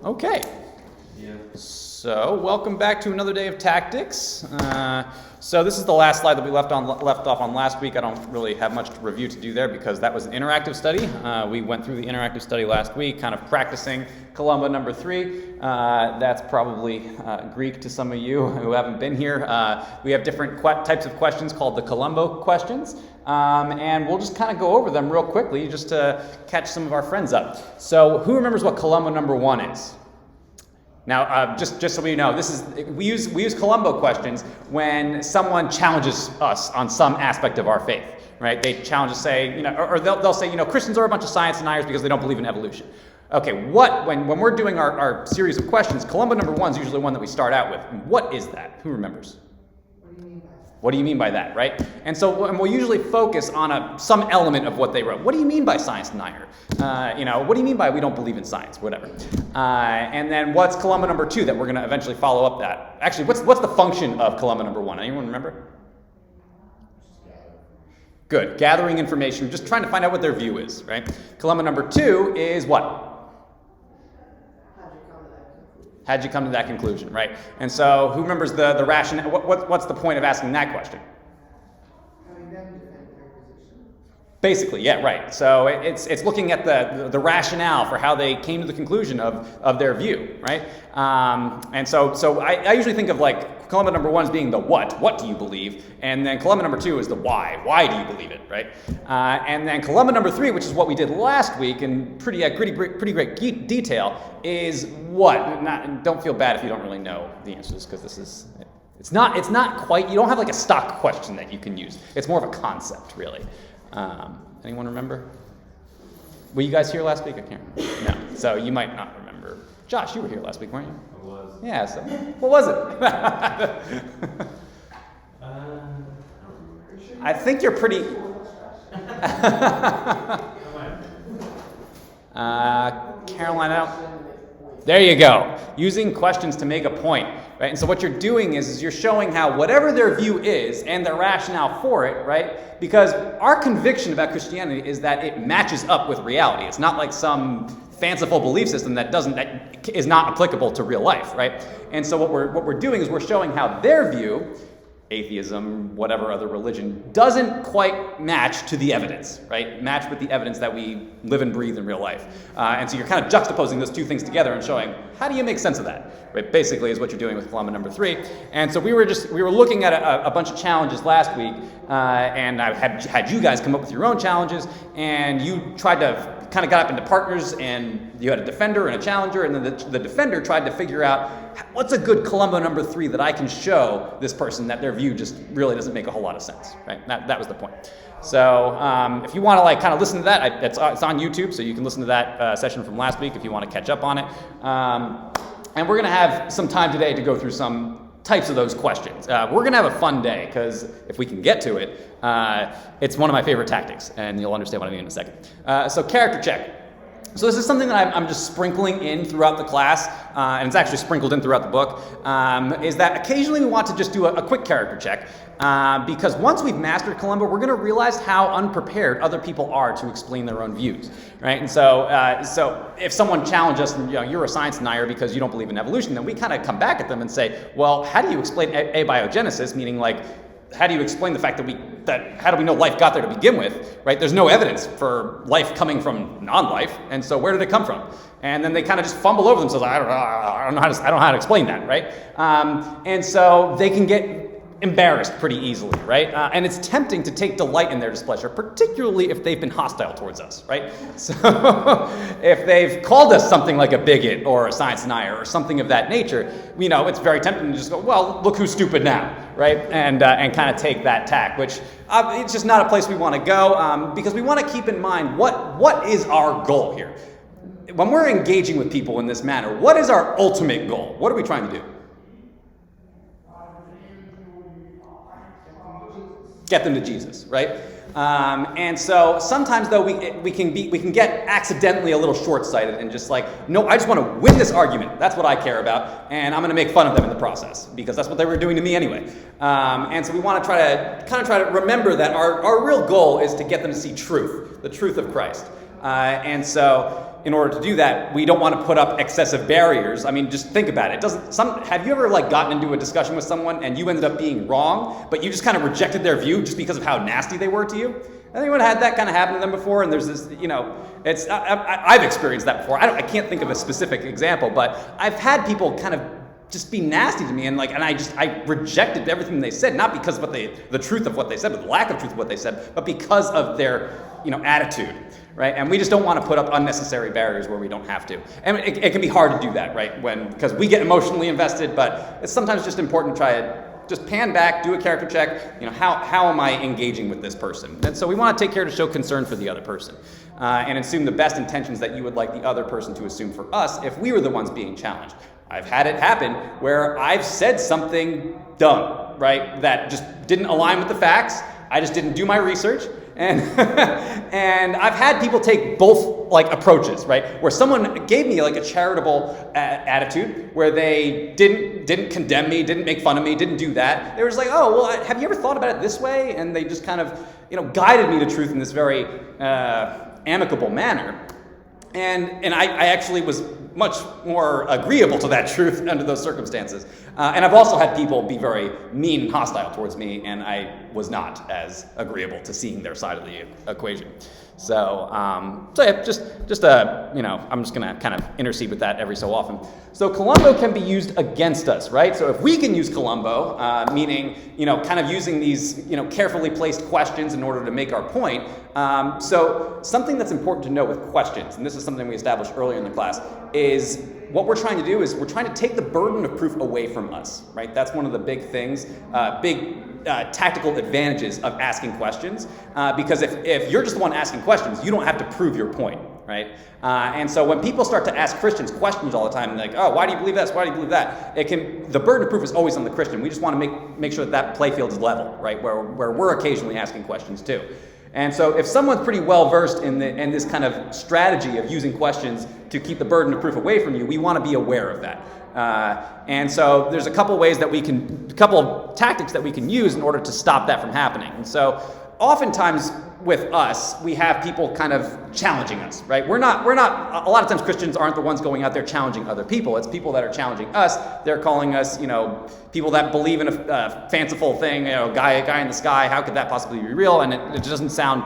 Okay. Yeah. So, welcome back to another day of tactics. So this is the last slide that we left off on last week. I don't really have much review to do there because that was an interactive study. We went through the interactive study last week, kind of practicing Columbo number 3. That's probably Greek to some of you who haven't been here. We have different types of questions called the Columbo questions. And we'll just kind of go over them real quickly just to catch some of our friends up. So who remembers what Columbo number 1 is? Now, just so we know, we use Columbo questions when someone challenges us on some aspect of our faith, right? They challenge us, say, or they'll say, Christians are a bunch of science deniers because they don't believe in evolution. Okay, when we're doing our series of questions, Columbo number 1 is usually one that we start out with. What is that? Who remembers? What do you mean by that, right? And so we'll usually focus on some element of what they wrote. What do you mean by science denier? What do you mean by we don't believe in science? Whatever. And then what's Columbo number 2 that we're going to eventually follow up that? Actually, what's the function of Columbo number 1? Anyone remember? Good. Gathering information, just trying to find out what their view is, right? Columbo number 2 is what? How'd you come to that conclusion, right? And so, who remembers the rationale? What's the point of asking that question? Basically, yeah, right. So it's looking at the rationale for how they came to the conclusion of their view, right? And so I usually think of like Columbo number 1 as being the what do you believe? And then Columbo number 2 is the why do you believe it, right? And then Columbo number 3, which is what we did last week in pretty great detail, is what? Don't feel bad if you don't really know the answers, because it's not quite, you don't have like a stock question that you can use. It's more of a concept, really. Anyone remember? Were you guys here last week? I can't remember. No. So you might not remember. Josh, you were here last week, weren't you? I was. Yeah, so what was it? I think you're pretty... Caroline, there you go. Using questions to make a point, right? And so what you're doing is you're showing how whatever their view is and their rationale for it, right? Because our conviction about Christianity is that it matches up with reality. It's not like some fanciful belief system that is not applicable to real life, right? And so what we're doing is we're showing how their view, atheism, whatever other religion, doesn't quite match to the evidence, right? Match with the evidence that we live and breathe in real life. And so you're kind of juxtaposing those two things together and showing, how do you make sense of that? Right? Basically is what you're doing with Columbo number 3. And so we were looking at a bunch of challenges last week, and I had you guys come up with your own challenges, and you tried to kind of got up into partners, and you had a defender and a challenger, and then the defender tried to figure out what's a good Columbo number 3 that I can show this person that their view just really doesn't make a whole lot of sense, right? That was the point. So if you want to like kind of listen to that, it's on YouTube, so you can listen to that session from last week if you want to catch up on it. And we're going to have some time today to go through some types of those questions. We're going to have a fun day, because if we can get to it, it's one of my favorite tactics, and you'll understand what I mean in a second. So character check. So this is something that I'm just sprinkling in throughout the class, and it's actually sprinkled in throughout the book, is that occasionally we want to just do a quick character check, because once we've mastered Columbo, we're going to realize how unprepared other people are to explain their own views, right? And so if someone challenges us, and you're a science denier because you don't believe in evolution, then we kind of come back at them and say, well, how do you explain abiogenesis, meaning like, how do you explain the fact how do we know life got there to begin with, right? There's no evidence for life coming from non-life, and so where did it come from? And then they kind of just fumble over themselves. I don't know how to explain that, right? And so they can get embarrassed pretty easily, right? And it's tempting to take delight in their displeasure, particularly if they've been hostile towards us, right? So if they've called us something like a bigot or a science denier or something of that nature, it's very tempting to just go, well, look who's stupid now, right? And kind of take that tack, which it's just not a place we want to go, because we want to keep in mind what is our goal here. When we're engaging with people in this manner, what is our ultimate goal? What are we trying to do? Get them to Jesus, right? And so sometimes though we can get accidentally a little short-sighted and just like, no, I just want to win this argument. That's what I care about, and I'm going to make fun of them in the process because that's what they were doing to me anyway. And so we want to try to remember that our real goal is to get them to see truth, the truth of Christ. And so in order to do that, we don't want to put up excessive barriers. I mean, just think about it. Have you ever gotten into a discussion with someone and you ended up being wrong, but you just kind of rejected their view just because of how nasty they were to you? Anyone had that kind of happen to them before? And there's this, I've experienced that before. I can't think of a specific example, but I've had people kind of just be nasty to me, and I rejected everything they said, not because of the truth of what they said, but the lack of truth of what they said, but because of their attitude, right? And we just don't want to put up unnecessary barriers where we don't have to. And it can be hard to do that, right? Because we get emotionally invested, but it's sometimes just important to try to just pan back, do a character check. How am I engaging with this person? And so we want to take care to show concern for the other person, and assume the best intentions that you would like the other person to assume for us if we were the ones being challenged. I've had it happen where I've said something dumb, right, that just didn't align with the facts. I just didn't do my research. And and I've had people take both approaches, right? Where someone gave me a charitable attitude, where they didn't condemn me, didn't make fun of me, didn't do that. They were just like, oh, well, have you ever thought about it this way? And they just kind of guided me to truth in this very amicable manner. And I actually was much more agreeable to that truth under those circumstances. And I've also had people be very mean and hostile towards me, and I was not as agreeable to seeing their side of the equation. So yeah, I'm just gonna kind of intercede with that every so often. So Columbo can be used against us, right? So if we can use Columbo, meaning, kind of using these, carefully placed questions in order to make our point. So something that's important to know with questions, and this is something we established earlier in the class, is what we're trying to do is we're trying to take the burden of proof away from us, right? That's one of the big things, tactical advantages of asking questions, because if you're just the one asking questions, you don't have to prove your point, right? And so when people start to ask Christians questions all the time, like, oh, why do you believe this? Why do you believe that? The burden of proof is always on the Christian. We just want to make sure that playfield is level, right? Where we're occasionally asking questions too. And so if someone's pretty well versed in this kind of strategy of using questions to keep the burden of proof away from you, we want to be aware of that. And so there's a couple of tactics that we can use in order to stop that from happening. And so oftentimes with us, we have people kind of challenging us, right? We're not, a lot of times Christians aren't the ones going out there challenging other people. It's people that are challenging us. They're calling us, people that believe in a fanciful thing, guy in the sky. How could that possibly be real? And it doesn't sound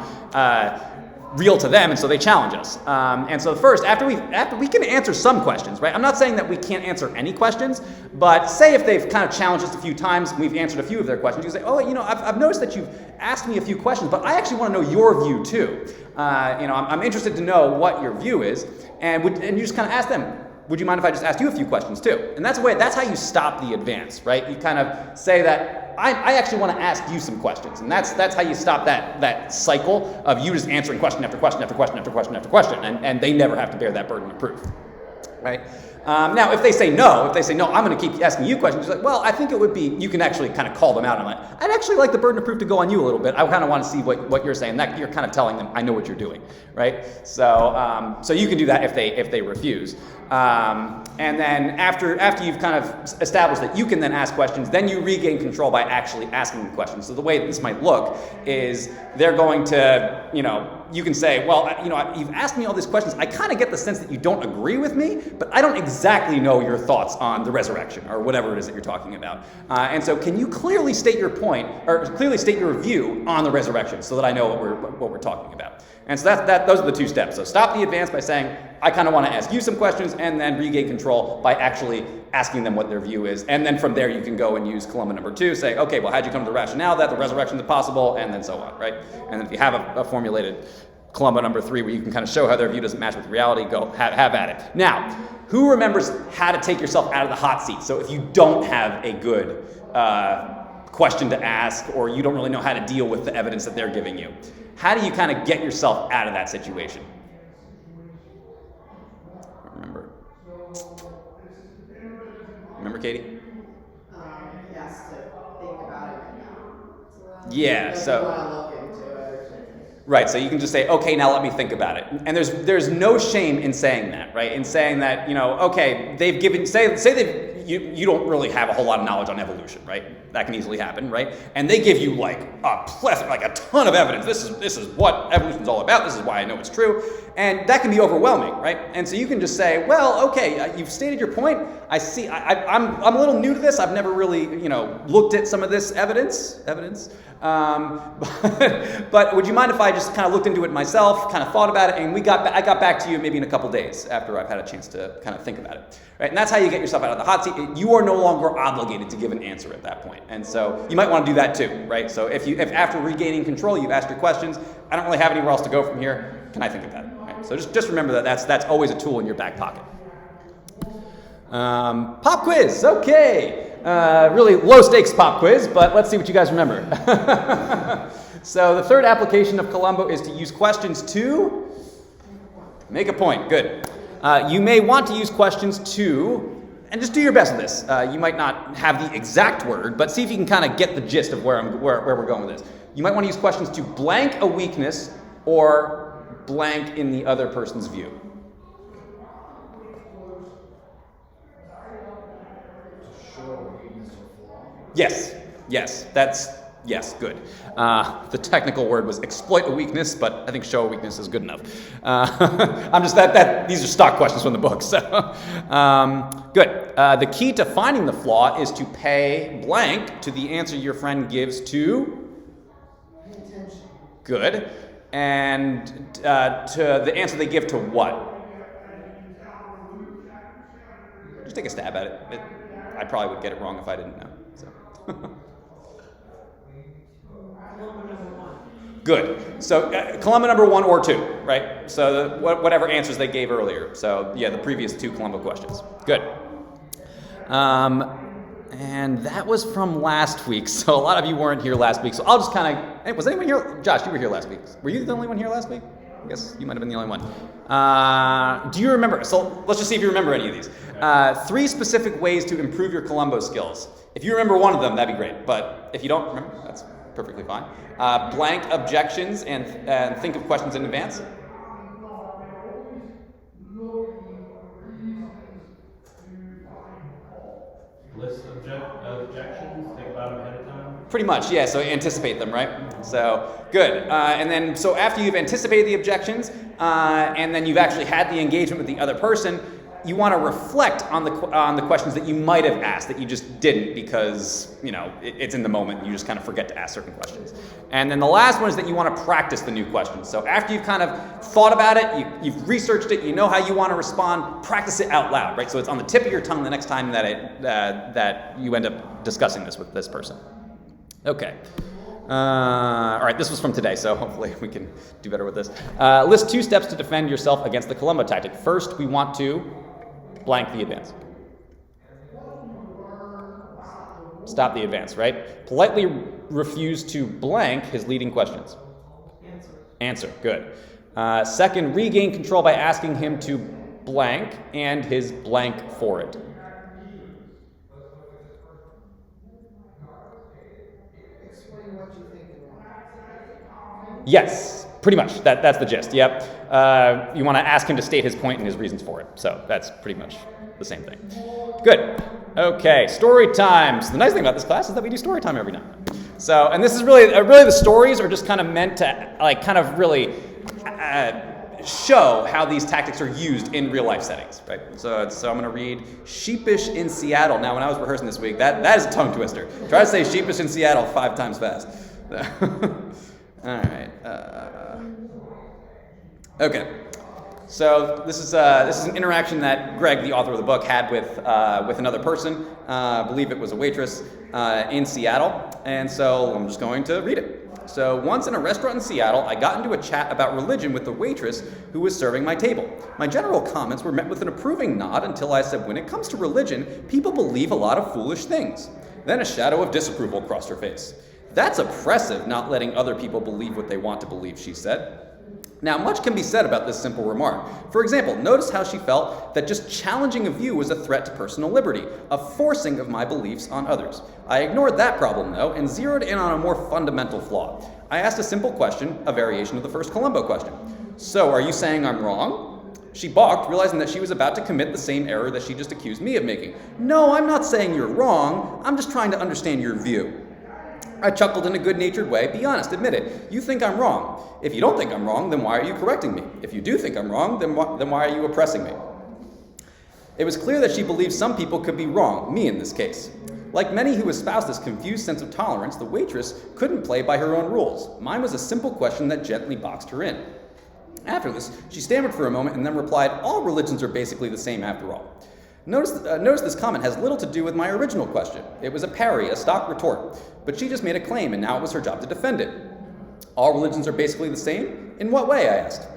real to them, and so they challenge us. And so first, after we can answer some questions, right? I'm not saying that we can't answer any questions, but say if they've kind of challenged us a few times, and we've answered a few of their questions, you say, oh, I've noticed that you've asked me a few questions, but I actually want to know your view too. I'm interested to know what your view is, and you just kind of ask them, would you mind if I just asked you a few questions too? And that's how you stop the advance, right? You kind of say that, I actually want to ask you some questions. And that's how you stop that cycle of you just answering question after question after question after question after question, and they never have to bear that burden of proof, right? Now, if they say no, I'm going to keep asking you questions, you're like, well, I think it would be, you can actually kind of call them out on it. I'd actually like the burden of proof to go on you a little bit. I kind of want to see what you're saying. That you're kind of telling them, I know what you're doing, right? So you can do that if they refuse. And then after you've kind of established that you can then ask questions, then you regain control by actually asking them questions. So the way this might look is they're going to, you can say, well, you've asked me all these questions. I kind of get the sense that you don't agree with me, but I don't exactly know your thoughts on the resurrection or whatever it is that you're talking about. And so can you clearly state your point, or clearly state your view on the resurrection so that I know what we're talking about? And so those are the two steps. So stop the advance by saying, I kind of want to ask you some questions, and then regain control by actually asking them what their view is. And then from there, you can go and use Columbo number 2, say, okay, well, how'd you come to the rationale that the resurrection is possible, and then so on, right? And then if you have a formulated Columbo number 3 where you can kind of show how their view doesn't match with reality, go have at it. Now, who remembers how to take yourself out of the hot seat? So if you don't have a good question to ask, or you don't really know how to deal with the evidence that they're giving you, how do you kind of get yourself out of that situation? Remember, Katie? Yes, to think about it. Yeah, like so. You want to look into it or something. Right, so you can just say, okay, now let me think about it. And there's no shame in saying that, right? In saying that, okay, they've given, say you don't really have a whole lot of knowledge on evolution, right? That can easily happen, right? And they give you like a plethora, like a ton of evidence. This is what evolution's all about. This is why I know it's true. And that can be overwhelming, right? And so you can just say, well, okay, you've stated your point. I see. I'm a little new to this. I've never really, looked at some of this evidence. But would you mind if I just kind of looked into it myself, kind of thought about it, and I got back to you maybe in a couple days after I've had a chance to kind of think about it, right? And that's how you get yourself out of the hot seat. You are no longer obligated to give an answer at that point, and so you might want to do that too, right? So if after regaining control you've asked your questions, I don't really have anywhere else to go from here. Can I think about it? Right? So just remember that that's always a tool in your back pocket. Pop quiz, okay. Really low stakes pop quiz, but let's see what you guys remember. So the third application of Columbo is to use questions to make a point. Good. You may want to use questions to, and just do your best with this. You might not have the exact word, but see if you can kind of get the gist of where we're going with this. You might want to use questions to blank a weakness or blank in the other person's view. Yes, good. The technical word was exploit a weakness, but I think show a weakness is good enough. These are stock questions from the book, so. Good. The key to finding the flaw is to pay blank to the answer your friend gives to? Attention. Good. And to the answer they give to what? Just take a stab at it. I probably would get it wrong if I didn't know. So. Good. So Columbo number 1 or 2, right? So whatever answers they gave earlier. So yeah, the previous 2 Columbo questions. Good. And that was from last week. So a lot of you weren't here last week. So I'll just kind of. Hey, was anyone here? Josh, you were here last week. Were you the only one here last week? I guess you might have been the only one. Do you remember? So let's just see if you remember any of these. 3 specific ways to improve your Columbo skills. If you remember one of them, that'd be great. But if you don't remember, that's perfectly fine. Blank objections and think of questions in advance. List objections, think about them ahead of time. Pretty much, yeah. So anticipate them, right? So good. And then, so after you've anticipated the objections, and then you've actually had the engagement with the other person, you want to reflect on the questions that you might have asked that you just didn't because it's in the moment and you just kind of forget to ask certain questions. And then the last one is that you want to practice the new questions. So after you've kind of thought about it, you've researched it, you know how you want to respond, practice it out loud, right? So it's on the tip of your tongue the next time that you end up discussing this with this person. Okay. All right, this was from today, so hopefully we can do better with this. List 2 steps to defend yourself against the Columbo tactic. First, we want to blank the advance. Stop the advance, right? Politely refuse to blank his leading questions. Answer, good. Second, regain control by asking him to blank and his blank for it. Explain what you think and why. Yes, pretty much. That's the gist. Yep. You want to ask him to state his point and his reasons for it. So that's pretty much the same thing. Good. Okay, story times. The nice thing about this class is that we do story time every night. So, and this is really the stories are just kind of meant to really show how these tactics are used in real life settings, right? So I'm going to read Sheepish in Seattle. Now, when I was rehearsing this week, that is a tongue twister. Try to say Sheepish in Seattle 5 times fast. All right. Okay. So this is an interaction that Greg, the author of the book, had with another person. I believe it was a waitress in Seattle. And so I'm just going to read it. So once in a restaurant in Seattle, I got into a chat about religion with the waitress who was serving my table. My general comments were met with an approving nod until I said, when it comes to religion, people believe a lot of foolish things. Then a shadow of disapproval crossed her face. That's oppressive, not letting other people believe what they want to believe, she said. Now, much can be said about this simple remark. For example, notice how she felt that just challenging a view was a threat to personal liberty, a forcing of my beliefs on others. I ignored that problem, though, and zeroed in on a more fundamental flaw. I asked a simple question, a variation of the first Columbo question. So, are you saying I'm wrong? She balked, realizing that she was about to commit the same error that she just accused me of making. No, I'm not saying you're wrong. I'm just trying to understand your view. I chuckled in a good-natured way. Be honest, admit it. You think I'm wrong. If you don't think I'm wrong, then why are you correcting me? If you do think I'm wrong, then why are you oppressing me? It was clear that she believed some people could be wrong, me in this case. Like many who espouse this confused sense of tolerance, the waitress couldn't play by her own rules. Mine was a simple question that gently boxed her in. After this, she stammered for a moment and then replied, all religions are basically the same after all. Notice this comment has little to do with my original question. It was a parry, a stock retort. But she just made a claim, and now it was her job to defend it. All religions are basically the same? In what way, I asked.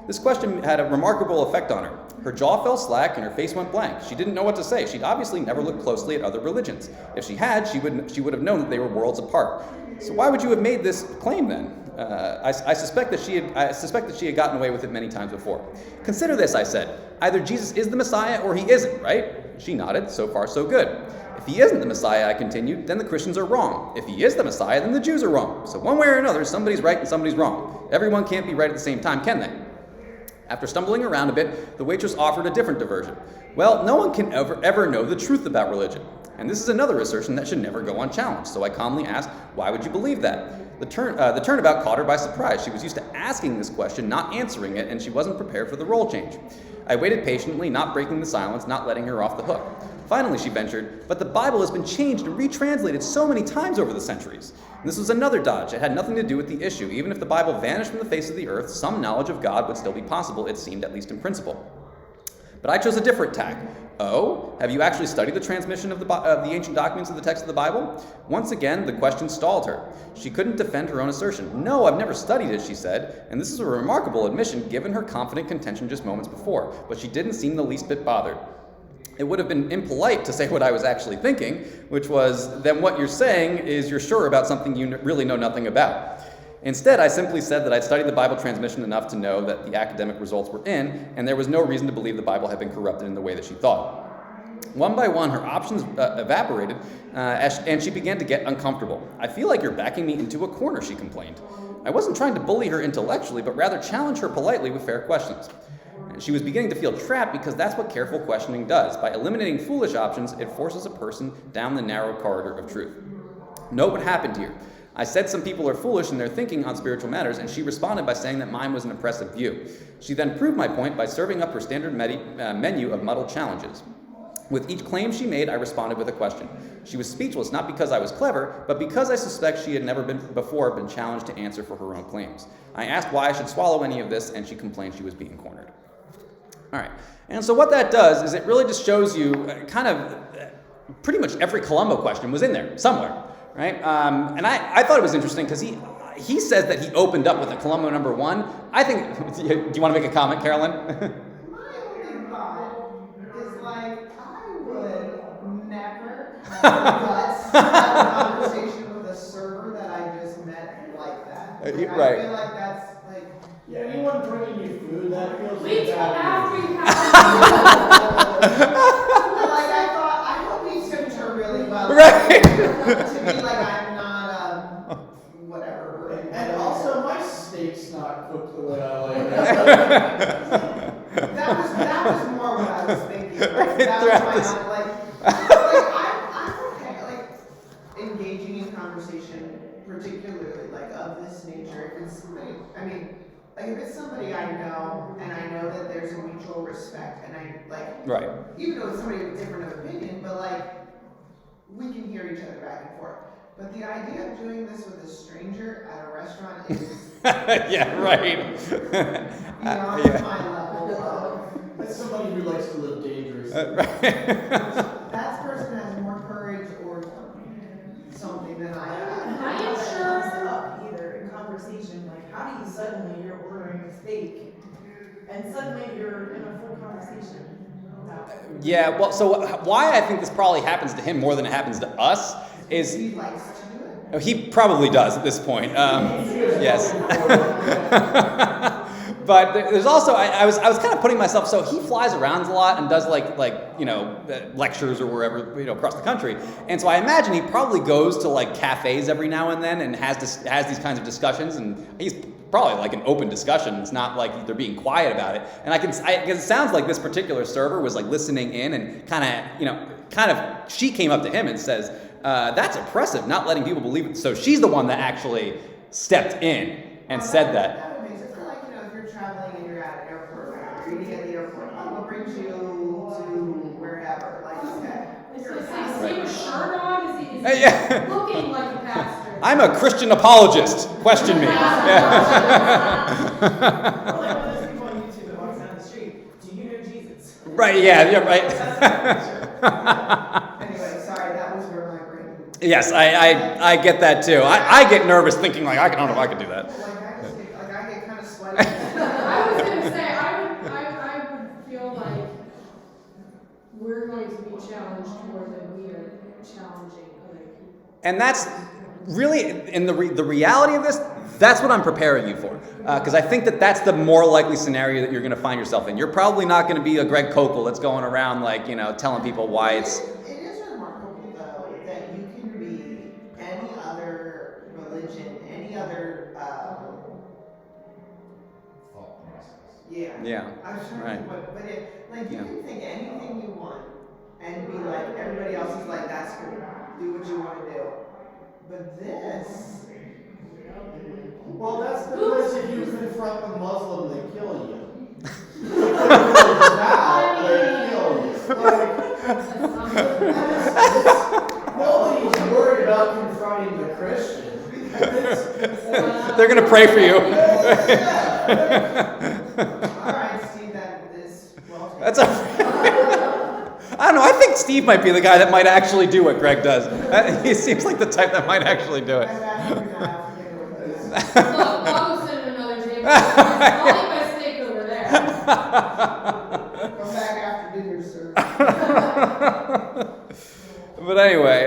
This question had a remarkable effect on her. Her jaw fell slack and her face went blank. She didn't know what to say. She'd obviously never looked closely at other religions. If she had, she would have known that they were worlds apart. So why would you have made this claim then? I suspect that she had gotten away with it many times before. Consider this, I said. Either Jesus is the Messiah or he isn't, right? She nodded. So far, so good. If he isn't the Messiah, I continued, then the Christians are wrong. If he is the Messiah, then the Jews are wrong. So one way or another, somebody's right and somebody's wrong. Everyone can't be right at the same time, can they? After stumbling around a bit, the waitress offered a different diversion. Well, no one can ever know the truth about religion. And this is another assertion that should never go unchallenged. So I calmly asked, why would you believe that? The turnabout caught her by surprise. She was used to asking this question, not answering it, and she wasn't prepared for the role change. I waited patiently, not breaking the silence, not letting her off the hook. Finally, she ventured, but the Bible has been changed and retranslated so many times over the centuries. And this was another dodge. It had nothing to do with the issue. Even if the Bible vanished from the face of the earth, some knowledge of God would still be possible, it seemed, at least in principle. But I chose a different tack. Oh, have you actually studied the transmission of the ancient documents of the text of the Bible? Once again, the question stalled her. She couldn't defend her own assertion. No, I've never studied it, she said, and this is a remarkable admission given her confident contention just moments before, but she didn't seem the least bit bothered. It would have been impolite to say what I was actually thinking, which was, then what you're saying is you're sure about something you really know nothing about. Instead, I simply said that I'd studied the Bible transmission enough to know that the academic results were in, and there was no reason to believe the Bible had been corrupted in the way that she thought. One by one, her options evaporated, and she began to get uncomfortable. I feel like you're backing me into a corner, she complained. I wasn't trying to bully her intellectually, but rather challenge her politely with fair questions. She was beginning to feel trapped because that's what careful questioning does. By eliminating foolish options, it forces a person down the narrow corridor of truth. Note what happened here. I said some people are foolish in their thinking on spiritual matters, and she responded by saying that mine was an oppressive view. She then proved my point by serving up her standard menu of muddled challenges. With each claim she made, I responded with a question. She was speechless, not because I was clever, but because I suspect she had never before been challenged to answer for her own claims. I asked why I should swallow any of this, and she complained she was being cornered. All right, and so what that does is it really just shows you kind of pretty much every Columbo question was in there somewhere, right? And I thought it was interesting because he says that he opened up with a Columbo number 1. I think, do you want to make a comment, Carolyn? My only thought is like, I would never have the guts to have a conversation with a server that I just met like that. Like, Right. I feel like that's like, Yeah, anyone bringing you food, that feels Wait till bad. after you have like I thought, I hope he tipped her really well. Right. To me, like I'm not whatever. And also, my steak's not cooked the way I like it. That was more what I was thinking. Right? That throughout was this. my I'm okay, like engaging in conversation, particularly like of this nature. If it's somebody, I mean, like if it's somebody I know and I know that there's a mutual respect, and I like, Right. even though it's somebody with different of opinion, but like we can hear each other back and forth. But the idea of doing this with a stranger at a restaurant is Yeah, right. beyond Yeah. my level of. That's somebody who likes to live dangerously. Right. That person has more courage or something than I have. I am That sure. comes up either in conversation, like how do you suddenly you're ordering a steak and suddenly you're in a full conversation about Yeah, well, so why I think this probably happens to him more than it happens to us is He likes to do it. he probably does at this point. Yes. But there's also I was kind of putting myself. So he flies around a lot and does like lectures or wherever across the country. And so I imagine he probably goes to like cafes every now and then and has these kinds of discussions. And he's probably like an open discussion. It's not like they're being quiet about it. And because it sounds like this particular server was like listening in and kind of she came up to him and says, "That's oppressive, not letting people believe it." So she's the one that actually stepped in and said that. That would make sense. Like, if you're traveling and you're at an airport, you're eating at the airport, what brings you to wherever? Like, okay. Is he a shirt on? Is he Yeah. looking like a pastor? I'm a Christian apologist. Question me. Or like one of those people on YouTube that walks down the street. Do you know Jesus? Right, yeah, right. Anyway, sorry, that was where my brain. Yes, I get that too. I get nervous thinking like, I don't know if I could do that. I get kind of sweaty. I was going to say, I would feel like we're going to be challenged more than we are challenging other people. And that's really, in the reality of this, that's what I'm preparing you for. Because I think that's the more likely scenario that you're going to find yourself in. You're probably not going to be a Greg Kokel that's going around like, telling people why it's... It is remarkable, though, that you can be any other religion, any other... Yeah, I was trying to right. think but you Yeah. can think anything you want and be like, everybody else is like, that's cool, do what you want to do. But this... Well, that's because if you confront the Muslim, they kill you. They kill you. Nobody's worried about confronting the Christian. They're going to pray for you. Alright, Steve, that is well taken. That's I don't know. I think Steve might be the guy that might actually do what Greg does. He seems like the type that might actually do it. I'm actually not familiar with this. Look, I'll go sit at another table. I'll eat my steak over there. Come back after dinner, sir. But anyway,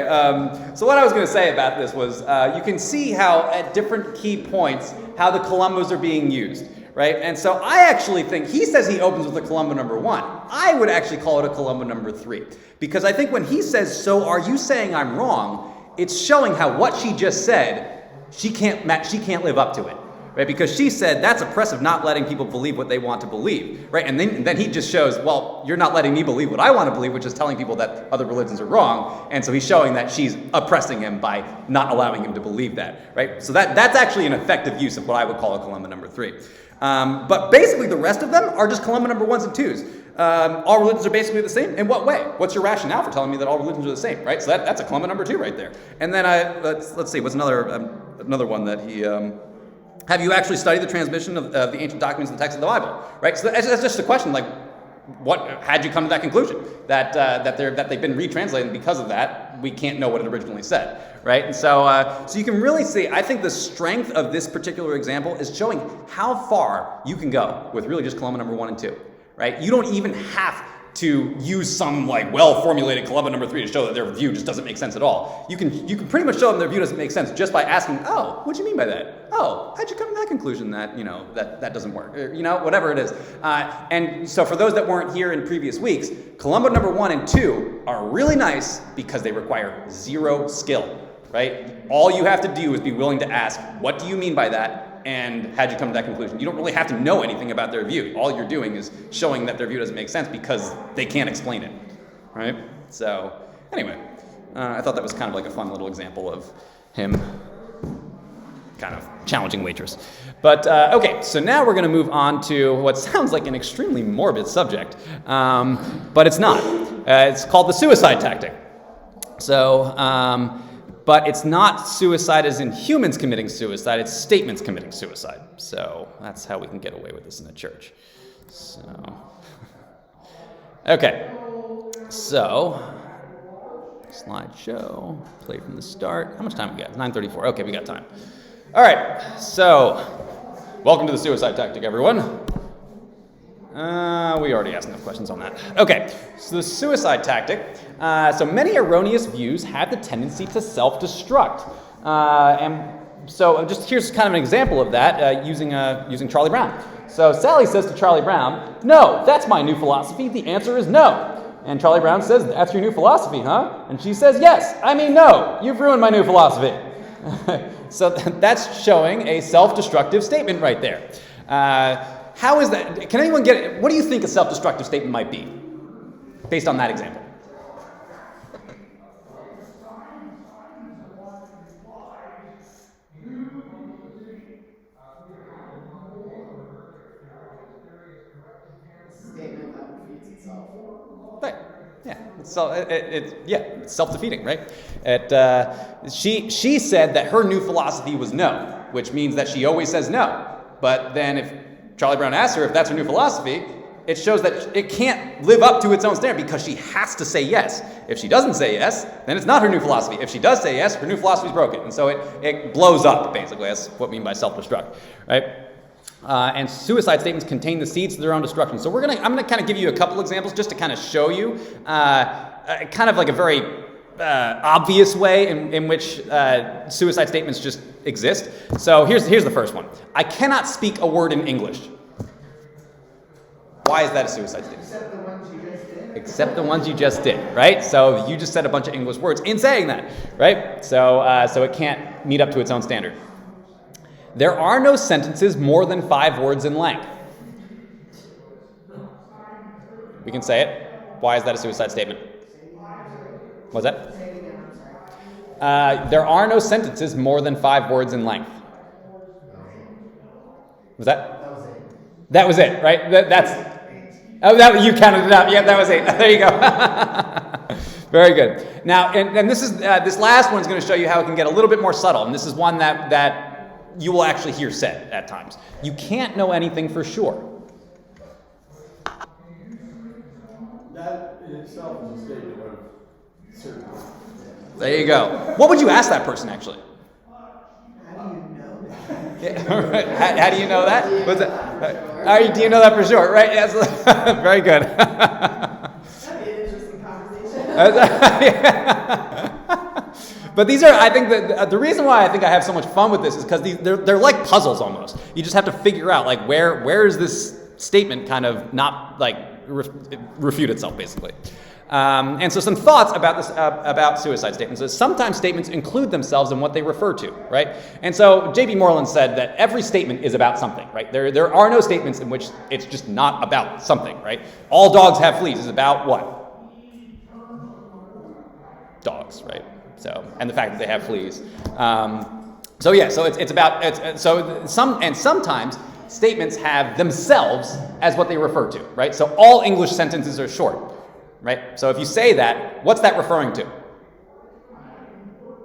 so what I was going to say about this was you can see how at different key points how the Columbos are being used, right? And so I actually think, he says he opens with a Columbo number 1. I would actually call it a Columbo number 3. Because I think when he says, "So are you saying I'm wrong?" it's showing how what she just said, she can't live up to it. Right? Because she said, that's oppressive, not letting people believe what they want to believe. Right? And then he just shows, well, you're not letting me believe what I want to believe, which is telling people that other religions are wrong. And so he's showing that she's oppressing him by not allowing him to believe that. Right? So that's actually an effective use of what I would call a Columbo number 3. But basically the rest of them are just Columbo number 1s and 2s. All religions are basically the same. In what way? What's your rationale for telling me that all religions are the same? Right? So that's a Columbo number 2 right there. And then let's see, what's another one that he... have you actually studied the transmission of the ancient documents and the text of the Bible? Right. So that's just a question. Like, what had you come to that conclusion that they've been retranslated, and because of that we can't know what it originally said? Right. And so you can really see. I think the strength of this particular example is showing how far you can go with really just Columbo number 1 and 2. Right. You don't even have to use some like well-formulated Columbo number 3 to show that their view just doesn't make sense at all. You can pretty much show them their view doesn't make sense just by asking, oh, what do you mean by that? Oh, how'd you come to that conclusion that, that doesn't work? Or, whatever it is. And so for those that weren't here in previous weeks, Columbo number 1 and 2 are really nice because they require 0 skill, right? All you have to do is be willing to ask, what do you mean by that? And how'd you come to that conclusion? You don't really have to know anything about their view. All you're doing is showing that their view doesn't make sense because they can't explain it, right? So anyway, I thought that was kind of like a fun little example of him kind of challenging waitress. But okay, so now we're going to move on to what sounds like an extremely morbid subject, but it's not. It's called the suicide tactic. So, but it's not suicide as in humans committing suicide, it's statements committing suicide. So that's how we can get away with this in the church. So, okay. So, slideshow, play from the start. How much time we got? 9:34. Okay, we got time. All right, so welcome to the suicide tactic, everyone. We already asked enough questions on that. Okay, so the suicide tactic. So many erroneous views have the tendency to self-destruct. And so just here's kind of an example of that using Charlie Brown. So Sally says to Charlie Brown, no, that's my new philosophy. The answer is no. And Charlie Brown says, that's your new philosophy, huh? And she says, yes, I mean no, you've ruined my new philosophy. So that's showing a self-destructive statement right there. How is that? Can anyone get it? What do you think a self-destructive statement might be, based on that example? Statement that repeats itself. Right. Yeah. It's self-defeating, right? She said that her new philosophy was no, which means that she always says no. But then if Charlie Brown asks her if that's her new philosophy, it shows that it can't live up to its own standard because she has to say yes. If she doesn't say yes, then it's not her new philosophy. If she does say yes, her new philosophy is broken. And so it blows up, basically. That's what we mean by self-destruct, right? And suicide statements contain the seeds of their own destruction. So I'm gonna kind of give you a couple examples just to kind of show you kind of like a very obvious way in which suicide statements just exist. So here's the first one. I cannot speak a word in English. Why is that a suicide statement? Except the ones you just did. Except the ones you just did, right? So you just said a bunch of English words in saying that, right? So it can't meet up to its own standard. There are no sentences more than 5 words in length. We can say it. Why is that a suicide statement? What's that? There are no sentences more than 5 words in length. Was that? That was it, right? You counted it up. Yeah, that was it. There you go. Very good. Now, and this is this last one is going to show you how it can get a little bit more subtle, and this is one that you will actually hear said at times. You can't know anything for sure. That in itself is a statement of certainty. There you go. What would you ask that person, actually? How do you know that? Yeah, right. How do you know that? What's that? Do you know that for sure? Right? Yes. Very good. That'd be an interesting conversation. But these are, I think, the reason why I think I have so much fun with this is because they're like puzzles almost. You just have to figure out like where is this statement kind of not like refute itself, basically. And so some thoughts about this about suicide statements is sometimes statements include themselves in what they refer to, right? And so J.B. Moreland said that every statement is about something, right? There are no statements in which it's just not about something, right? All dogs have fleas is about what? Dogs, right? So, and the fact that they have fleas. So it's about sometimes statements have themselves as what they refer to, right? So all English sentences are short, right? So if you say that, what's that referring to?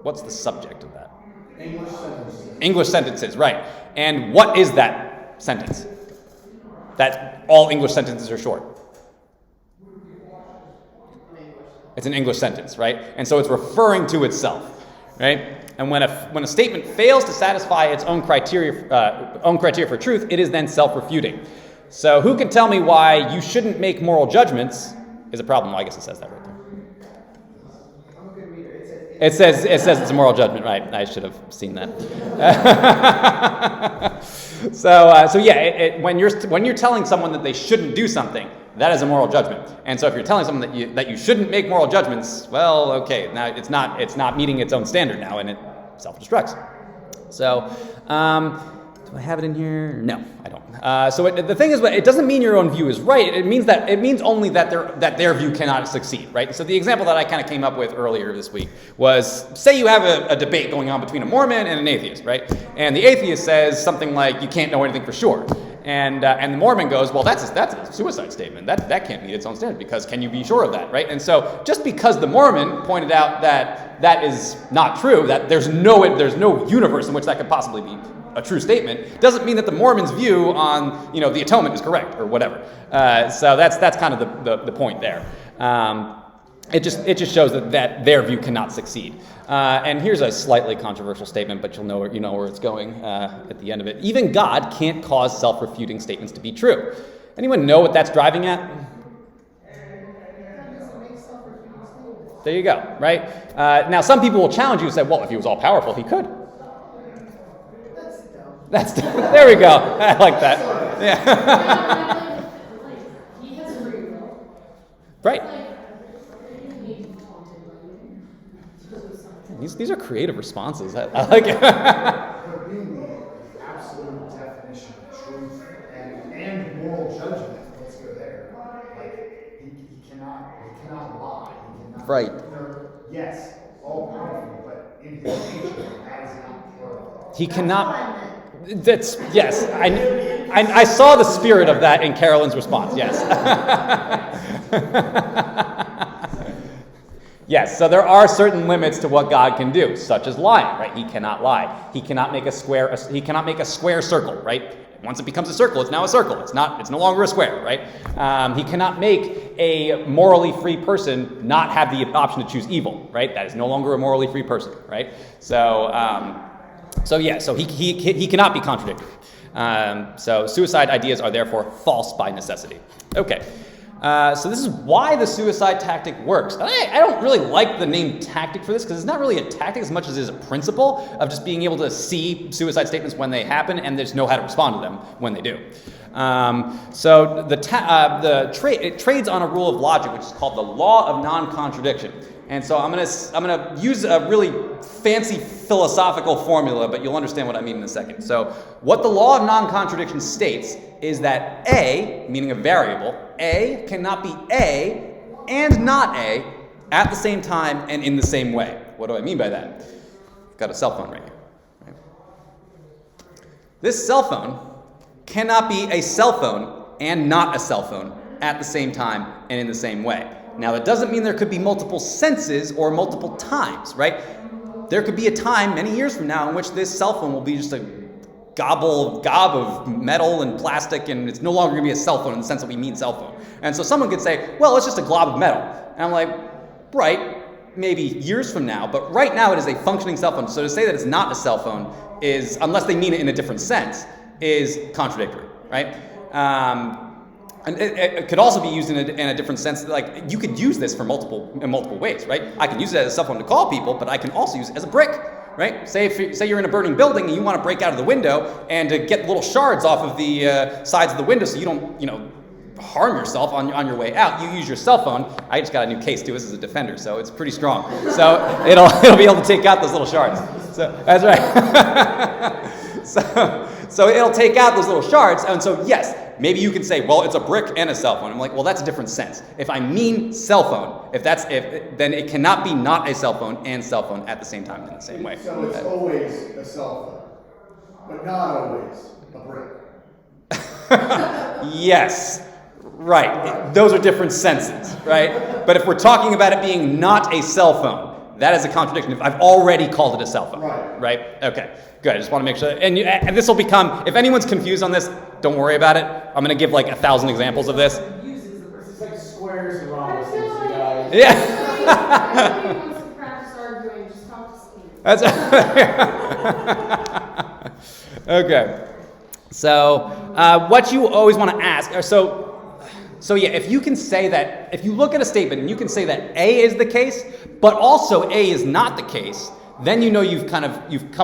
What's the subject of that? English sentences. English sentences, right? And what is that sentence? That all English sentences are short. It's an English sentence, right? And so it's referring to itself, right? And when a statement fails to satisfy its own criteria for truth, it is then self-refuting. So who can tell me why you shouldn't make moral judgments is a problem? Well, I guess it says that right there. I'm a good reader. It says it's a moral judgment, right? I should have seen that. When you're telling someone that they shouldn't do something, that is a moral judgment. And so if you're telling someone that you shouldn't make moral judgments, well, okay, now it's not meeting its own standard now, and it self-destructs. So, do I have it in here? No, I don't. So the thing is, it doesn't mean your own view is right. It means only that their view cannot succeed, right? So the example that I kind of came up with earlier this week was, say you have a debate going on between a Mormon and an atheist, right? And the atheist says something like, you can't know anything for sure. And the Mormon goes, well, that's a suicide statement. That can't meet its own standard, because can you be sure of that, right? And so just because the Mormon pointed out that is not true, that there's no universe in which that could possibly be a true statement, doesn't mean that the Mormon's view on the atonement is correct or whatever. So that's kind of the point there. It just shows that their view cannot succeed. And here's a slightly controversial statement, but you know where it's going at the end of it. Even God can't cause self-refuting statements to be true. Anyone know what that's driving at? There you go, right? Now, some people will challenge you and say, well, if he was all-powerful, he could. There we go. I like that. Yeah. Like, he has free will. Right. Like, he can be taunted by you. These are creative responses. I like it. But being the absolute definition of truth and moral judgment, let's go there. Like he cannot lie. He cannot. Right. Yes, all powerful, but in his nature, that is not plural. He cannot. That's yes. I saw the spirit of that in Carolyn's response. Yes. Yes. So there are certain limits to what God can do, such as lying. Right. He cannot lie. He cannot make a square. He cannot make a square circle. Right. Once it becomes a circle, it's now a circle. It's no longer a square. Right. He cannot make a morally free person not have the option to choose evil. Right. That is no longer a morally free person. Right. So. So he cannot be contradictory. So suicide ideas are therefore false by necessity. Okay, so this is why the suicide tactic works. I don't really like the name tactic for this because it's not really a tactic as much as it is a principle of just being able to see suicide statements when they happen and just know how to respond to them when they do. So it trades on a rule of logic which is called the law of non-contradiction. And so I'm gonna use a really fancy philosophical formula, but you'll understand what I mean in a second. So what the law of non-contradiction states is that A, meaning a variable, A cannot be A and not A at the same time and in the same way. What do I mean by that? I've got a cell phone right here. Right? This cell phone cannot be a cell phone and not a cell phone at the same time and in the same way. Now, that doesn't mean there could be multiple senses or multiple times, right? There could be a time many years from now in which this cell phone will be just a gob of metal and plastic, and it's no longer going to be a cell phone in the sense that we mean cell phone. And so someone could say, well, it's just a glob of metal. And I'm like, right, maybe years from now, but right now it is a functioning cell phone. So to say that it's not a cell phone is, unless they mean it in a different sense, is contradictory, right? And it could also be used in a different sense. Like you could use this in multiple ways, right? I can use it as a cell phone to call people, but I can also use it as a brick, right? Say you're in a burning building and you want to break out of the window and to get little shards off of the sides of the window so you don't, harm yourself on your way out. You use your cell phone. I just got a new case too. This is a Defender, so it's pretty strong. So it'll be able to take out those little shards. So that's right. So it'll take out those little shards, and so yes. Maybe you can say, well, it's a brick and a cell phone. I'm like, well, that's a different sense. If I mean cell phone, then it cannot be not a cell phone and cell phone at the same time in the same way. So it's always a cell phone, but not always a brick. Yes, right. Those are different senses, right? But if we're talking about it being not a cell phone, that is a contradiction. If I've already called it a cell phone, right? Okay, good. I just want to make sure. And this will become, if anyone's confused on this, don't worry about it. I'm going to give like 1,000 examples of this. It's like squares and rhombus, you guys. Yeah. Everybody wants to practice arguing, just talk to Steve. That's okay. So what you always want to ask, so yeah, if you can say that, if you look at a statement and you can say that A is the case, but also A is not the case, then you know you've come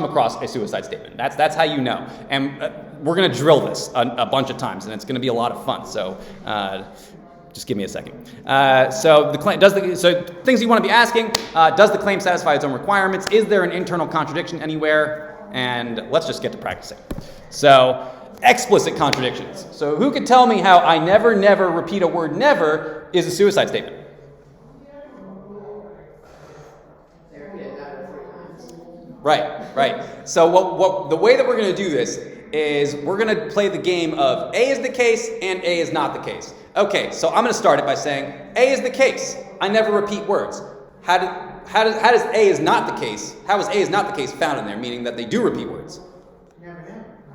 across a suicide statement. That's how you know. And we're going to drill this a bunch of times, and it's going to be a lot of fun. So just give me a second. So things you want to be asking: does the claim satisfy its own requirements? Is there an internal contradiction anywhere? And let's just get to practicing. So explicit contradictions. So who could tell me how I never repeat a word never is a suicide statement? Right. So what the way that we're going to do this is we're going to play the game of A is the case and A is not the case. Okay, so I'm going to start it by saying A is the case. I never repeat words. How does A is not the case? How is A is not the case found in there? Meaning that they do repeat words.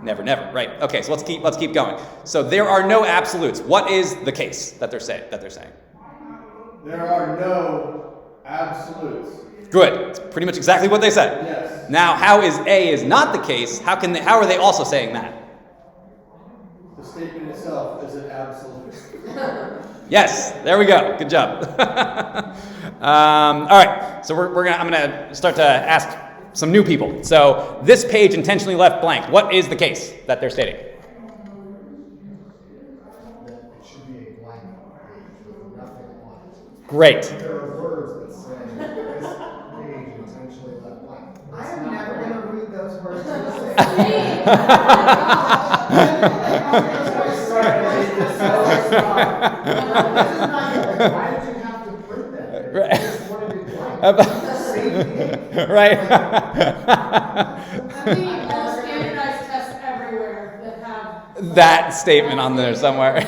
Never. Right. Okay, so let's keep going. So there are no absolutes. What is the case that they're saying? There are no absolutes. Good. It's pretty much exactly what they said. Yes. Now, how is A is not the case? How are they also saying that? The statement itself is an absolute. Yes. There we go. Good job. All right. So I'm gonna start to ask some new people. So this page intentionally left blank. What is the case that they're stating? Great. There are words that say this page intentionally left blank. I am never going to read those words. Why did you have to print that? Right. I just wanted it blank. Save the ink. Right. I think all standardized tests everywhere that have. That statement on there somewhere.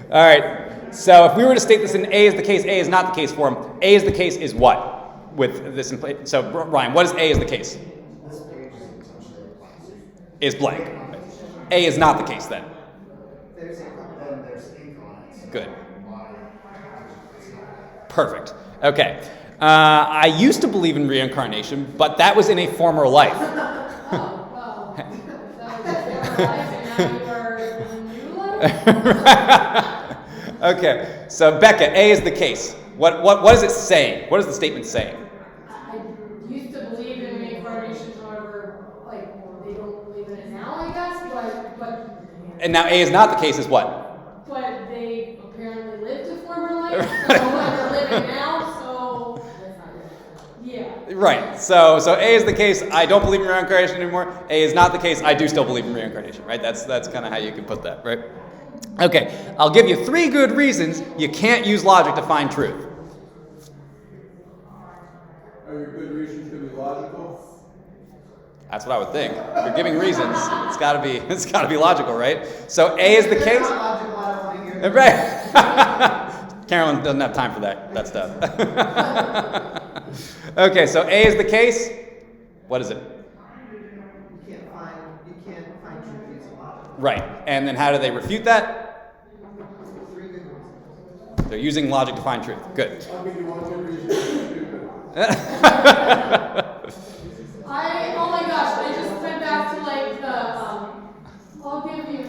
All right. So if we were to state this in A is the case, A is not the case form, A is the case is what? With this in place. So Ryan, what is A is the case? This page is intentionally blank. Is blank. A is not the case then. There's ink on Then there's ink on it. So Good. why it's not. Perfect. Okay. I used to believe in reincarnation, but that was in a former life. Oh, well, that was your life, and now you are in a new life? Okay. So Becca, A is the case. What is it saying? What is the statement saying? I used to believe in reincarnation, however, like, they don't believe in it now, I guess, but And now A is not the case is what? they apparently lived a former life, so they're living now, so, yeah. Right. So A is the case. I don't believe in reincarnation anymore. A is not the case. I do still believe in reincarnation. Right. That's kind of how you can put that. Right. Okay. I'll give you 3 good reasons you can't use logic to find truth. Are your good reasons going to be logical? That's what I would think. If you're giving reasons, it's got to be logical, right? So A is the case. logical, I don't want to hear it. Right. Carolyn doesn't have time for that stuff. Okay, so A is the case. What is it? You can't find truth using logic. Right. And then how do they refute that? 3 good reasons. They're using logic to find truth. Good. I'll give you one good reason to be stupid. Oh my gosh, I just went back to like the, I'll give you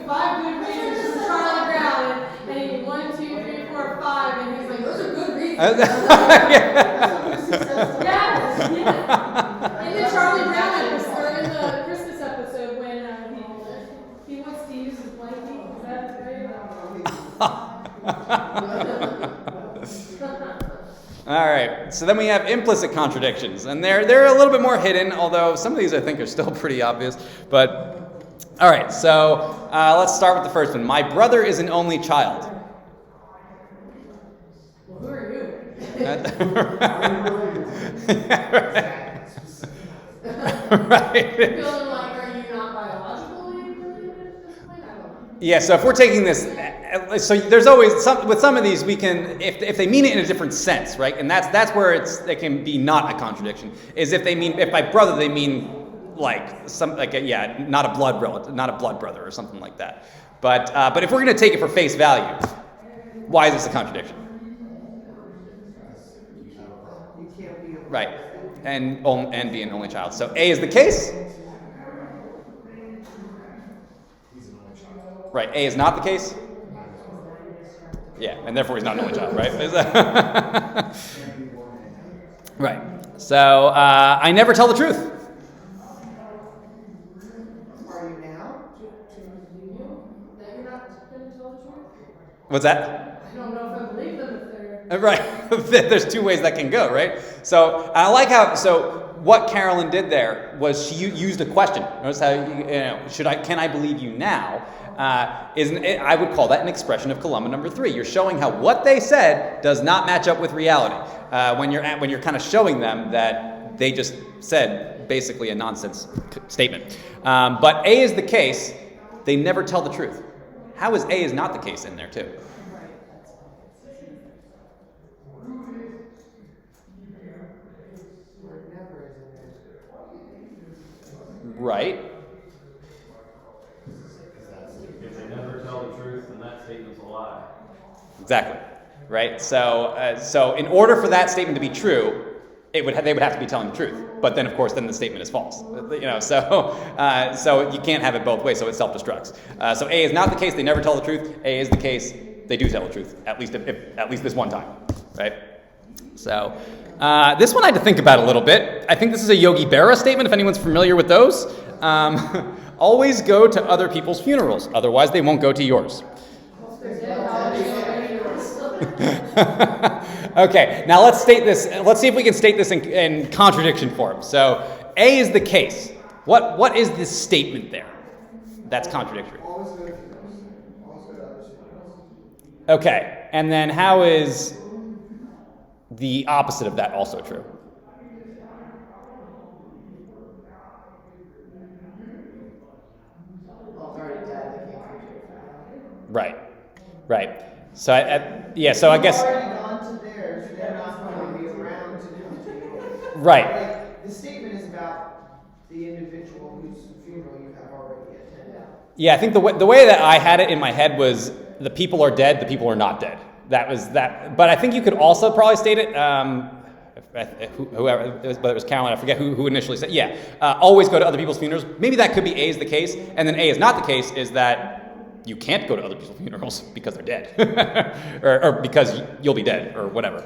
5 good reasons for Charlie Brown, and he 1, 2, 3, 4, 5, and he's like, those are good reasons. Yes. In the Charlie Brown episode, or in the Christmas episode, when he wants to use his blanket, is that All right. So then we have implicit contradictions, and they're a little bit more hidden, although some of these I think are still pretty obvious. But all right. So let's start with the first one. My brother is an only child. Well, who are you? Right. Feeling like, are you not biologically related at this point? I don't know. Yeah, so if we're taking this, so there's always with some of these we can, if they mean it in a different sense, right? And that's where it can be not a contradiction. Is if by brother they mean not a blood relative, not a blood brother or something like that. But if we're going to take it for face value, why is this a contradiction? You can't be a Right, and be an only child. So A is the case. Right, A is not the case. Yeah, and therefore he's not an only child, right? Right. So I never tell the truth. Are you now? That you're not going to tell the truth? What's that? I don't know if I believe them if they're. Right. There's 2 ways that can go, right? So I like how. So what Carolyn did there was she used a question. Notice how can I believe you now? I would call that an expression of Columbo number 3. You're showing how what they said does not match up with reality. When you're kind of showing them that they just said basically a nonsense statement. But A is the case. They never tell the truth. How is A is not the case in there too? Right. If they never tell the truth, then that statement's a lie. Exactly. Right. So in order for that statement to be true, they would have to be telling the truth. But then, of course, then the statement is false. So you can't have it both ways. So it self-destructs. So A is not the case. They never tell the truth. A is the case. They do tell the truth. At least this one time. Right. So this one I had to think about a little bit. I think this is a Yogi Berra statement. If anyone's familiar with those. Always go to other people's funerals, otherwise they won't go to yours. Okay, now let's state this. Let's see if we can state this in contradiction form. So, A is the case. What is this statement there? That's contradictory. Always go to funerals. Always go to other funerals. Okay, and then how is the opposite of that also true? Well, it's already dead, they can't contribute for that. Right, right. So so I guess You've already gone to theirs, they're not going to be around to come to yours. right. Like, the statement is about the individual whose funeral you have already attended. Yeah, I think the way that I had it in my head was the people are dead, the people are not dead. That was that. But I think you could also probably state it. Whoever, whether it was Caroline, I forget who initially said. Yeah, always go to other people's funerals. Maybe that could be A is the case, and then A is not the case is that you can't go to other people's funerals because they're dead, or because you'll be dead, or whatever.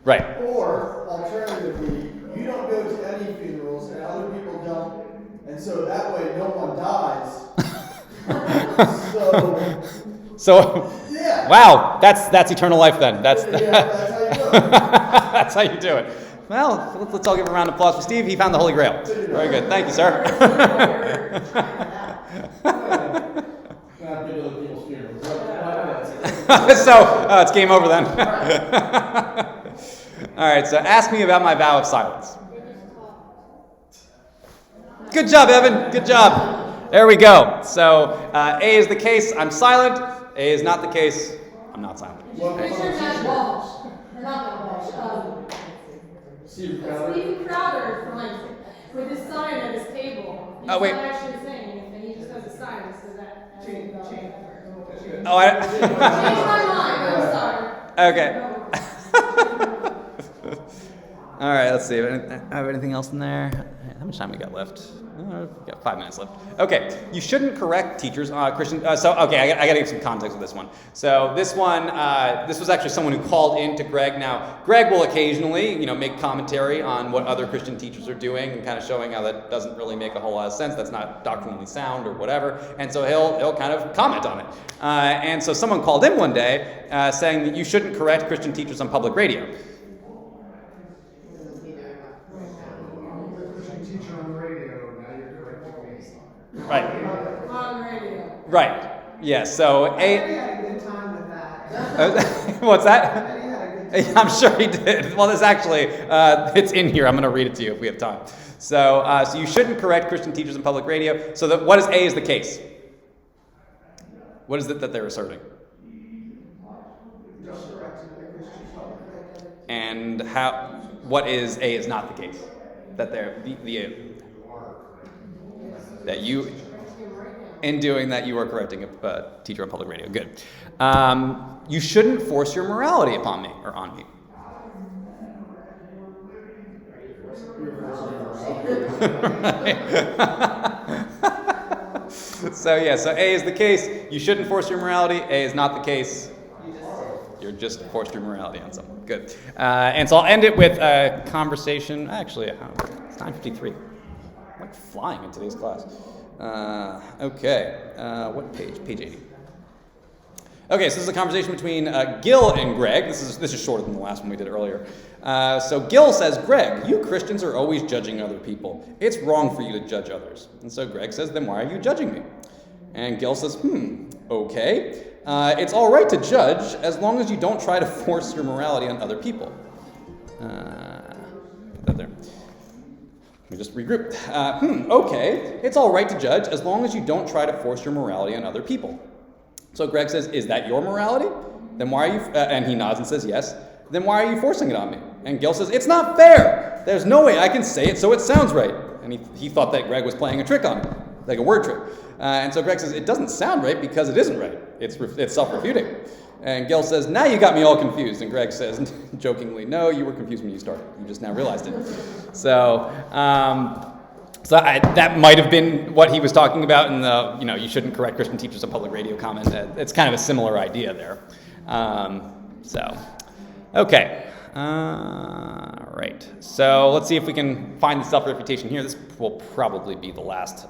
Right. Or, alternatively, you don't go to any funerals and other people don't, and so that way no one dies. So, yeah. wow, that's eternal life then. That's Yeah, that's how you do it. that's how you do it. Well, let's all give a round of applause for Steve. He found the Holy Grail. Very good. Thank you, sir. Not go to other people's funerals. So, it's game over then. All right, so ask me about my vow of silence. Good job, Evan. Good job. There we go. So, A is the case. I'm silent. A is not the case. I'm not silent. Pretty sure Matt Walsh, or not Matt Walsh, Steve Crowder. Steve Crowder from with his sign at his table. He's Oh, wait. not actually saying anything, he just has a sign that says that. Oh, Change my mind, I'm sorry. Okay. All right, let's see. I have anything else in there? How much time we got left? We've got 5 minutes left. Okay, you shouldn't correct teachers, Christian. I got to give some context with this one. So this one, this was actually someone who called in to Greg. Now, Greg will occasionally, make commentary on what other Christian teachers are doing and kind of showing how that doesn't really make a whole lot of sense. That's not doctrinally sound or whatever. And so he'll kind of comment on it. And so someone called in one day saying that you shouldn't correct Christian teachers on public radio. Teacher on the radio, now you're correcting me. Right. On radio. Right. Yeah. So I bet he had a good time with that. what's I that? bet he had a good time. I'm sure he did. Well, this actually, it's in here. I'm going to read it to you if we have time. So you shouldn't correct Christian teachers in public radio. So what is A is the case? What is it that they're asserting? And what is A is not the case? That they're that you, in doing that, you are correcting a teacher on public radio. Good. You shouldn't force your morality upon me or on me. So A is the case. You shouldn't force your morality. A is not the case. You're just forced your morality on someone. Good. And so I'll end it with a conversation. Actually, it's 9:53. I'm like flying in today's class. Okay. What page? Page 80. Okay, so this is a conversation between Gil and Greg. This is shorter than the last one we did earlier. So Gil says, Greg, you Christians are always judging other people. It's wrong for you to judge others. And so Greg says, then why are you judging me? And Gil says, okay. It's all right to judge as long as you don't try to force your morality on other people. Put that there. Let me just regroup. Okay. It's all right to judge as long as you don't try to force your morality on other people. So Greg says, is that your morality? Then why are you, and he nods and says yes. Then why are you forcing it on me? And Gil says, it's not fair. There's no way I can say it so it sounds right. And he thought that Greg was playing a trick on him, like a word trick. And so Greg says, it doesn't sound right because it isn't right. It's self-refuting. And Gil says, now you got me all confused. And Greg says, jokingly, no, you were confused when you started. You just now realized it. So that might have been what he was talking about in the, you shouldn't correct Christian teachers on public radio comment. It's kind of a similar idea there. Okay. Right. So let's see if we can find the self-refutation here. This will probably be the last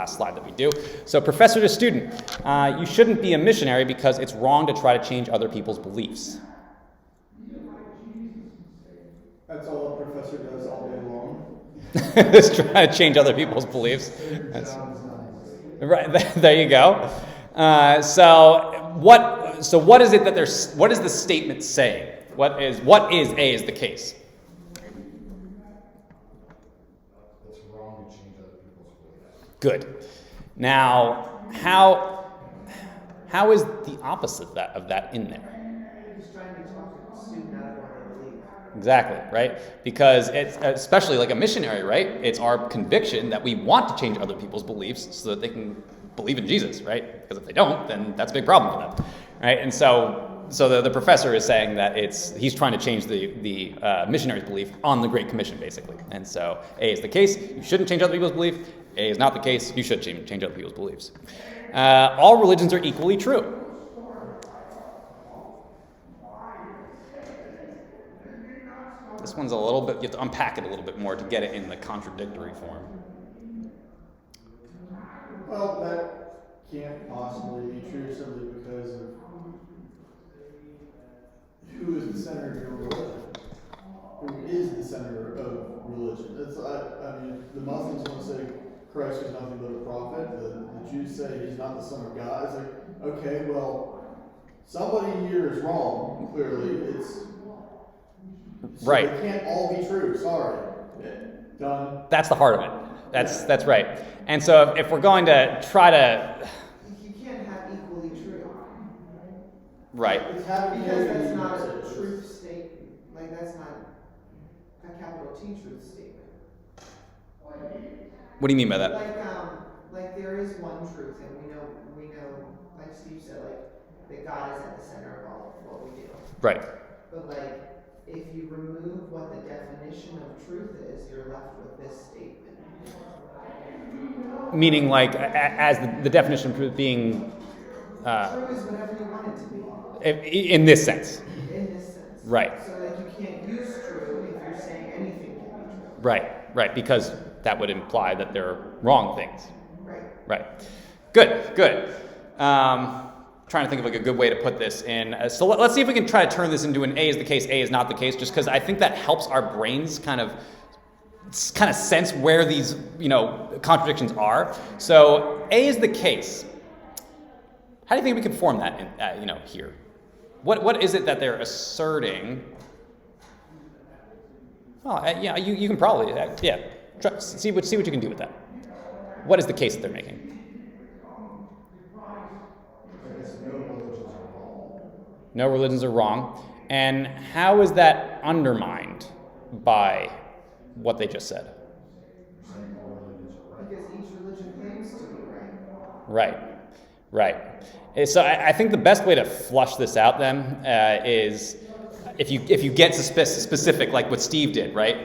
slide that we do. So professor to student, you shouldn't be a missionary because it's wrong to try to change other people's beliefs. That's all a professor does all day long. Just try to change other people's beliefs. That's, right. There you go. So what is it that what is the statement saying? What is A is the case? It's wrong to change other people's beliefs. Good. Now, how is the opposite of that in there? He's trying to talk the student out of what they believe. Exactly, right? Because it's especially like a missionary, right? It's our conviction that we want to change other people's beliefs so that they can believe in Jesus, right? Because if they don't, then that's a big problem for them, right? And so the professor is saying that he's trying to change the missionary's belief on the Great Commission, basically. And so A is the case, you shouldn't change other people's beliefs. A is not the case, you should change other people's beliefs. All religions are equally true. This one's a little bit, you have to unpack it a little bit more to get it in the contradictory form. Well, that can't possibly be true simply because of who is the center of your religion. Who is the center of religion? I mean, the Muslims want to say Christ is nothing but a prophet. The Jews say he's not the Son of God. It's like, okay, well, somebody here is wrong. Clearly, Right. It can't all be true. Sorry. Done. That's the heart of it. That's right. And so if we're going to try to... You can't have equally true. Right. It's having Because that's not a truth statement. Like, that's not a capital T truth statement. What do you mean by that? Like there is one truth, and we know, like Steve said, like, that God is at the center of all of what we do. Right. But like, if you remove what the definition of truth is, you're left with this statement. Meaning, like, as the definition of truth being... True is whatever you want it to be. In this sense. In this sense. Right. So like you can't use true if you're saying anything can be true. Right, because that would imply that they're wrong things. Right. Good. Trying to think of like a good way to put this in. So let's see if we can try to turn this into an A is the case, A is not the case, just because I think that helps our brains kind of sense where these, contradictions are. So A is the case. How do you think we can form that in, here? What is it that they're asserting? Oh, yeah, you can probably, see what you can do with that. What is the case that they're making? No religions are wrong. And how is that undermined by what they just said? Because each religion claims to be right. Right. So I think the best way to flush this out then is if you get specific, like what Steve did, right?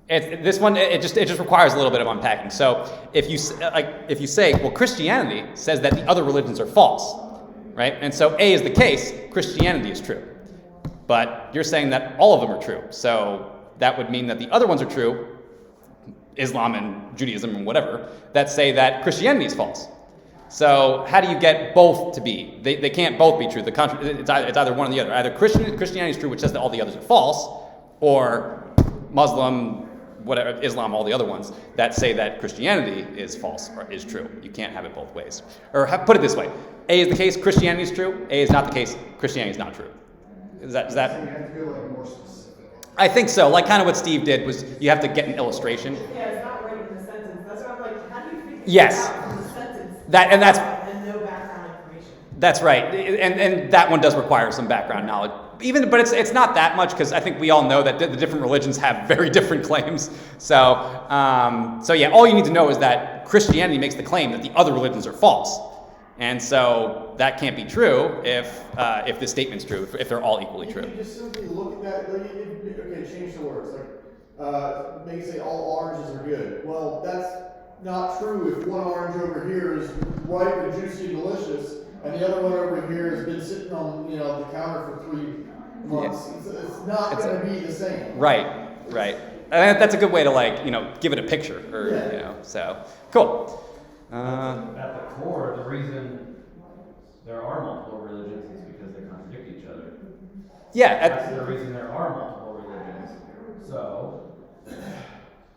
This one it just requires a little bit of unpacking. So if you say, well, Christianity says that the other religions are false, right? And so A is the case, Christianity is true. But you're saying that all of them are true. So that would mean that the other ones are true, Islam and Judaism and whatever, that say that Christianity is false. So how do you get both to be? They can't both be true. It's either one or the other. Either Christianity is true, which says that all the others are false, or Muslim, whatever, Islam, all the other ones that say that Christianity is false or is true. You can't have it both ways. Or put it this way: A is the case, Christianity is true. A is not the case, Christianity is not true. Is that? You have to go like more specific. I think so. Like kind of what Steve did was you have to get an illustration. Yeah, it's not right in the sentence. That's what I'm like, how do you figure Yes. it out from the sentence? That's And no background information. That's right, and that one does require some background knowledge. But it's not that much because I think we all know that the different religions have very different claims. So yeah, all you need to know is that Christianity makes the claim that the other religions are false, and so that can't be true if this statement's true, if they're all equally true. You just simply look at that. Okay, change the words. Like maybe say all oranges are good. Well, that's not true if one orange over here is ripe and juicy and delicious, and the other one over here has been sitting on the counter for It's not It's going to be the same. Right. And that's a good way to give it a picture, or so cool. At the core, the reason there are multiple religions is because they contradict each other. Yeah. That's the reason there are multiple religions. So,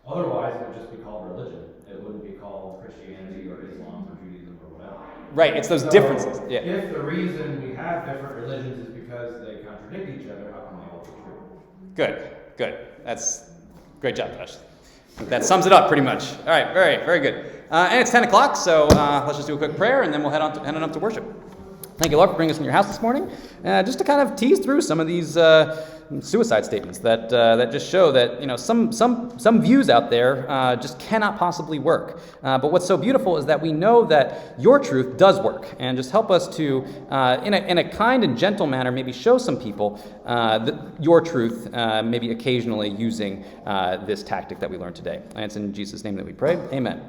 otherwise it would just be called religion. It wouldn't be called Christianity or Islam or Judaism or whatever. Right. It's those So, differences. Yeah. If the reason we have different religions is because they contradict each other, how can they all be true? Good. That's great job, Josh. That sums it up pretty much. All right. Very good. And it's 10 o'clock, so let's just do a quick prayer, and then we'll head on up to worship. Thank you, Lord, for bringing us in your house this morning, just to kind of tease through some of these suicide statements that just show that some views out there just cannot possibly work. But what's so beautiful is that we know that your truth does work, and just help us to, in a kind and gentle manner, maybe show some people your truth, maybe occasionally using this tactic that we learned today. And it's in Jesus' name that we pray. Amen.